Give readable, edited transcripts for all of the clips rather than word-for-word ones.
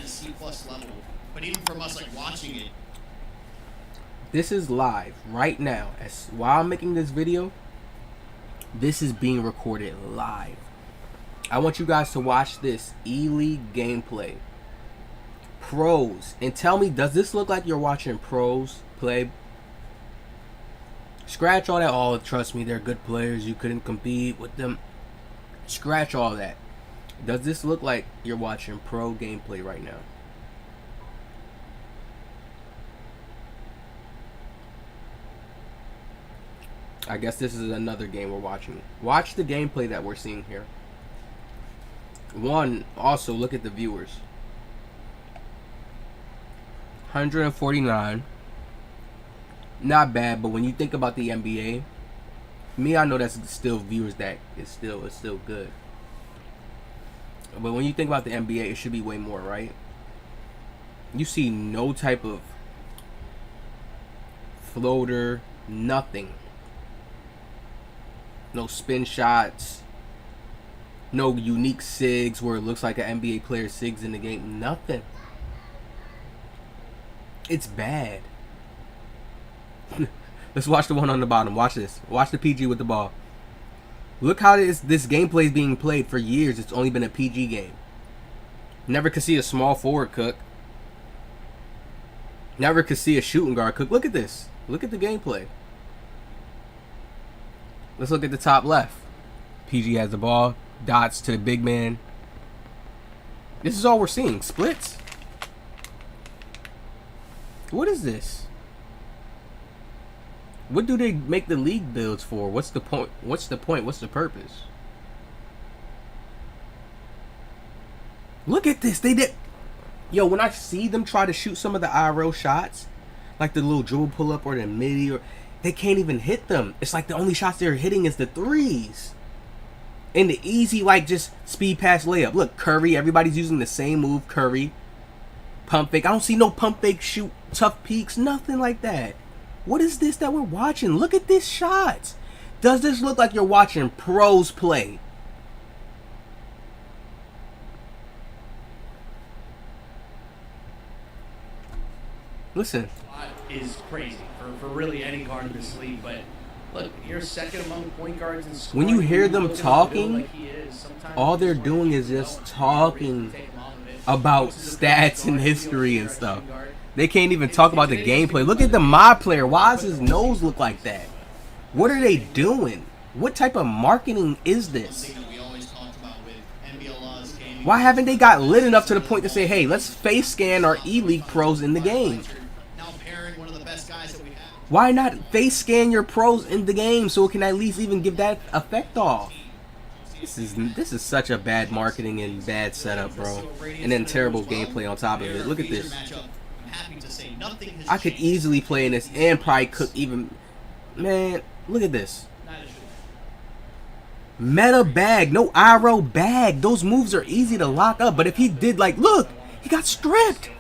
C+ level. But even from us, like, watching it. This is live right now. As while I'm making this video, this is being recorded live. I want you guys to watch this E-League gameplay. Pros. And tell me, does this look like you're watching pros play? Scratch all that. Oh, trust me, they're good players. You couldn't compete with them. Scratch all that. Does this look like you're watching pro gameplay right now? I guess this is another game we're watching. Watch the gameplay that we're seeing here. One, also look at the viewers. 149. Not bad, but when you think about the NBA, me, I know that's still viewers that is still good. But when you think about the NBA, it should be way more, right? You see no type of floater, nothing. No spin shots. No unique sigs where it looks like an NBA player sigs in the game. Nothing. It's bad. Let's watch the one on the bottom. Watch this. Watch the PG with the ball. Look how this gameplay is being played for years. It's only been a PG game. Never could see a small forward cook. Never could see a shooting guard cook. Look at this. Look at the gameplay. Let's look at the top left. PG has the ball. Dots to the big man. This is all we're seeing. Splits. What is this? What do they make the league builds for? What's the point? What's the point? What's the purpose? Look at this. They did. Yo, when I see them try to shoot some of the IRL shots, like the little dribble pull up or the midi, or they can't even hit them. It's like the only shots they're hitting is the threes. And the easy, like, just speed pass layup. Look, Curry. Everybody's using the same move. Curry. Pump fake. I don't see no pump fake, shoot, tough peaks. Nothing like that. What is this that we're watching? Look at this shot. Does this look like you're watching pros play? Listen. Is crazy for really any guard in this league, but look, you're second among point guards in scoring. When you hear them talking, all they're doing is just talking about stats and history and stuff. They can't even talk about the gameplay. Look at the mod player. Why does his nose look like that? What are they doing? What type of marketing is this? Why haven't they got lit enough to the point to say, hey, let's face scan our E-League pros in the game? Why not face scan your pros in the game so it can at least even give that effect off? This is such a bad marketing and bad setup, bro. And then terrible gameplay on top of it. Look at this. I could easily play in this and probably cook even. Man, look at this. Meta bag, no IRO bag. Those moves are easy to lock up. But if he did, like, look, he got stripped.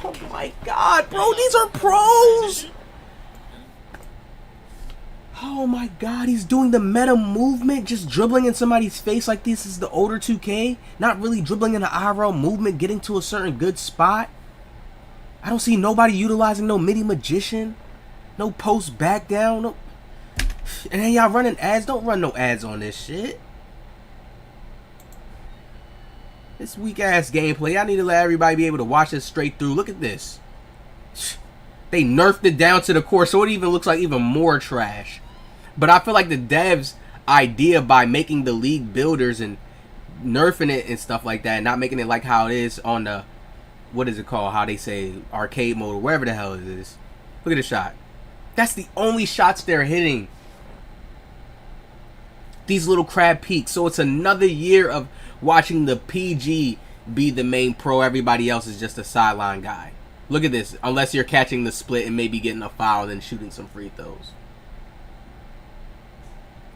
Oh my god, bro, these are pros. Oh my god, he's doing the meta movement, just dribbling in somebody's face like this is the older 2K. Not really dribbling in the IRL movement, getting to a certain good spot. I don't see nobody utilizing no midi magician. No post back down. No. And then y'all running ads. Don't run no ads on this shit. This weak ass gameplay. I need to let everybody be able to watch this straight through. Look at this. They nerfed it down to the core so it even looks like even more trash. But I feel like the devs' idea by making the league builders and nerfing it and stuff like that, and not making it like how it is on the, what is it called? How they say arcade mode or wherever the hell it is. Look at the shot. That's the only shots they're hitting. These little crab peaks. So it's another year of watching the PG be the main pro. Everybody else is just a sideline guy. Look at this. Unless you're catching the split and maybe getting a foul and shooting some free throws.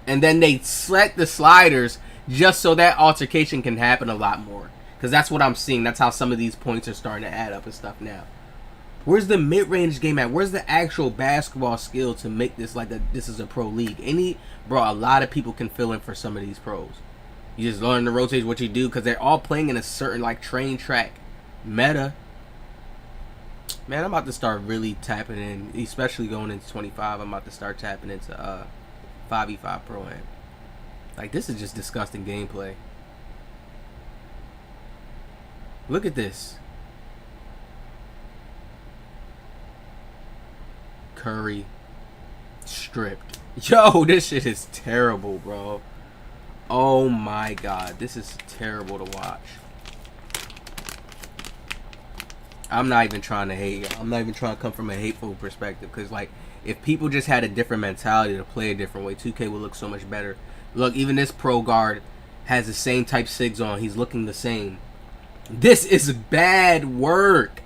And then they set the sliders just so that altercation can happen a lot more. Because that's what I'm seeing. That's how some of these points are starting to add up and stuff now. Where's the mid-range game at? Where's the actual basketball skill to make this like this is a pro league? Bro, a lot of people can fill in for some of these pros. You just learn to rotate what you do because they're all playing in a certain like train track Meta. Man, I'm about to start really tapping in, especially going into 25. I'm about to start tapping into 5v5 Pro Am. Like, this is just disgusting gameplay. Look at this. Curry stripped. Yo, this shit is terrible, bro. Oh my god, this is terrible to watch. I'm not even trying to hate. I'm not even trying to come from a hateful perspective, because like, if people just had a different mentality to play a different way, 2K would look so much better. Look, even this pro guard has the same type SIGs on. He's looking the same. This is bad work.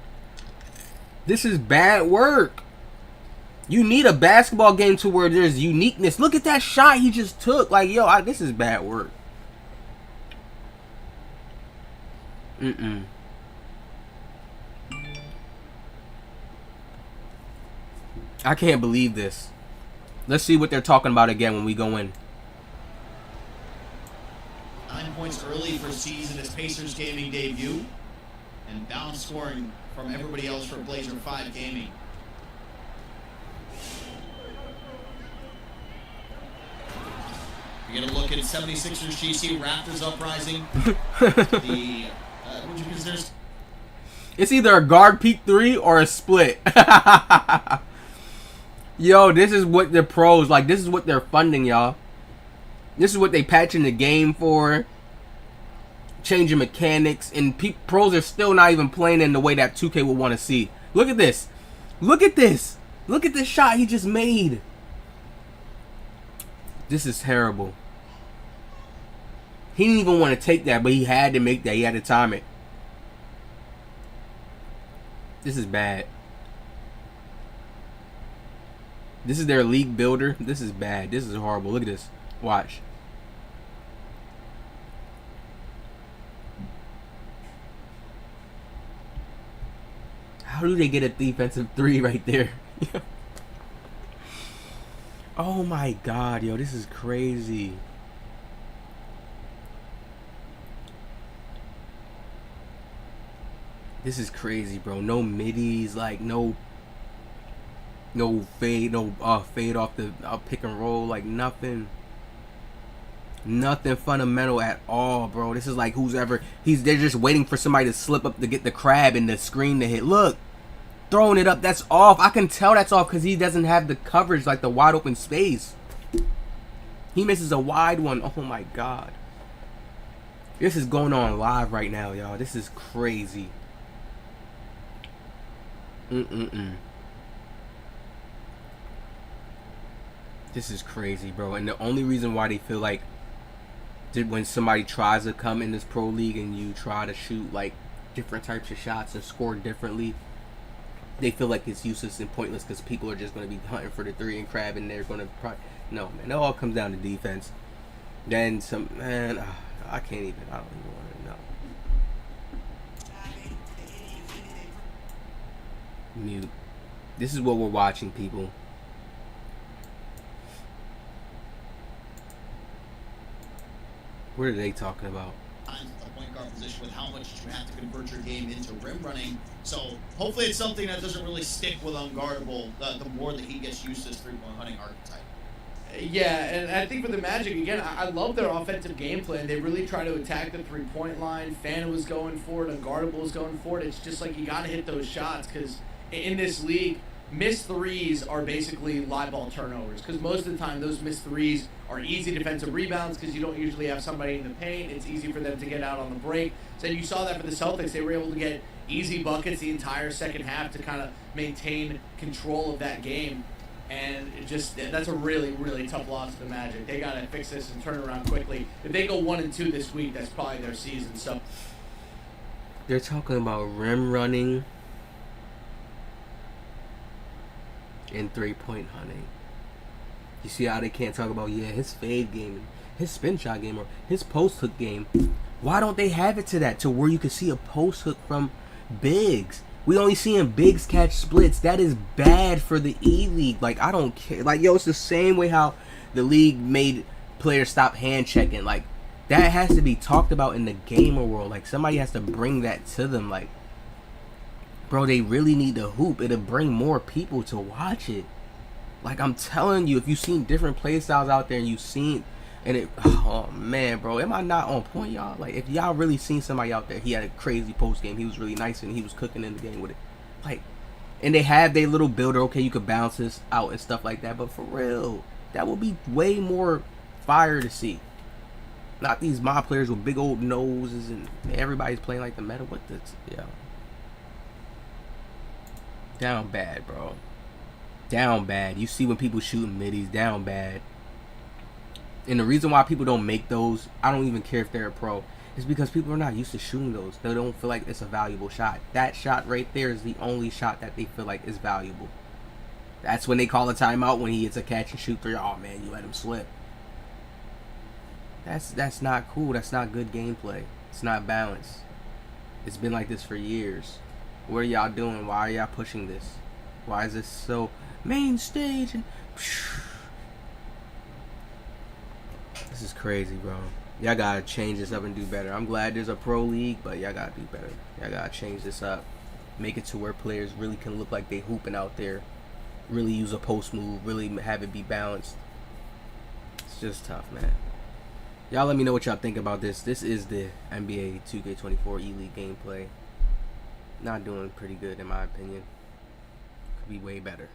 This is bad work. You need a basketball game to where there's uniqueness. Look at that shot he just took. Like, yo, this is bad work. I can't believe this. Let's see what they're talking about again when we go in. 9 points early for C's in his Pacers gaming debut. And down scoring from everybody else for Blazer 5 gaming. You get a look at 76ers GC, Raptors uprising. It's either a guard peak 3 or a split. Yo, this is what the pros, like, this is what they're funding, y'all. This is what they patching the game for. Changing mechanics. And pros are still not even playing in the way that 2K would want to see. Look at this. Look at this. Look at this shot he just made. This is terrible. He didn't even want to take that, but he had to make that. He had to time it. This is bad. This is their league builder. This is bad. This is horrible. Look at this. Watch. How do they get a defensive 3 right there? Oh my god, yo. This is crazy. This is crazy, bro. No middies, like no fade, fade off the pick and roll, like nothing fundamental at all, bro. This is like they're just waiting for somebody to slip up to get the crab and the screen to hit. Look, throwing it up, that's off. I can tell that's off because he doesn't have the coverage, like the wide open space. He misses a wide one. Oh my god. This is going on live right now, y'all. This is crazy. This is crazy, bro. And the only reason why they feel like when somebody tries to come in this pro league and you try to shoot like different types of shots and score differently, they feel like it's useless and pointless because people are just going to be hunting for the 3 and crab, and they're going to no, man. It all comes down to defense. Then some, man. I can't even. I don't even want to know. Mute. This is what we're watching, people. What are they talking about? The point guard position with how much you have to convert your game into rim running. So hopefully it's something that doesn't really stick with unguardable the more that he gets used to this 3-point hunting archetype. Yeah, and I think for the Magic, again, I love their offensive game plan. They really try to attack the 3-point line. Fan was going for it. Unguardable was going for it. It's just like you got to hit those shots because in this league, missed threes are basically live ball turnovers because most of the time those missed threes are easy defensive rebounds because you don't usually have somebody in the paint. It's easy for them to get out on the break. So you saw that for the Celtics. They were able to get easy buckets the entire second half to kind of maintain control of that game. And that's a really, really tough loss to the Magic. They got to fix this and turn it around quickly. If they go 1-2 this week, that's probably their season. So they're talking about rim running and 3-point hunting. You see how they can't talk about his fade game, his spin shot game, or his post hook game. Why don't they have it to where you can see a post hook from bigs? We only seeing bigs catch splits. That is bad for the E League. Like, I don't care. Like, yo, it's the same way how the league made players stop hand checking. Like, that has to be talked about in the gamer world. Like, somebody has to bring that to them. Like, Bro, they really need to hoop. It'll bring more people to watch it. Like, I'm telling you, if you've seen different play styles out there and you've seen, and it, oh man, bro, am I not on point, y'all? Like, if y'all really seen somebody out there, he had a crazy post game, he was really nice and he was cooking in the game with it. Like, and they have their little builder, okay, you could bounce this out and stuff like that, but for real, that would be way more fire to see. Not these mob players with big old noses and everybody's playing like the meta. What this? Yeah. Down bad, bro. Down bad. You see when people shooting middies, down bad. And the reason why people don't make those, I don't even care if they're a pro, is because people are not used to shooting those. They don't feel like it's a valuable shot. That shot right there is the only shot that they feel like is valuable. That's when they call a timeout, when he hits a catch and shoot three. Oh man, you let him slip. That's not cool. That's not good gameplay. It's not balanced. It's been like this for years. What are y'all doing? Why are y'all pushing this? Why is this so main stage? And this is crazy, bro. Y'all gotta change this up and do better. I'm glad there's a pro league, but y'all gotta do better. Y'all gotta change this up. Make it to where players really can look like they hooping out there. Really use a post move. Really have it be balanced. It's just tough, man. Y'all let me know what y'all think about this. This is the NBA 2K24 E-League gameplay. Not doing pretty good in my opinion. Could be way better.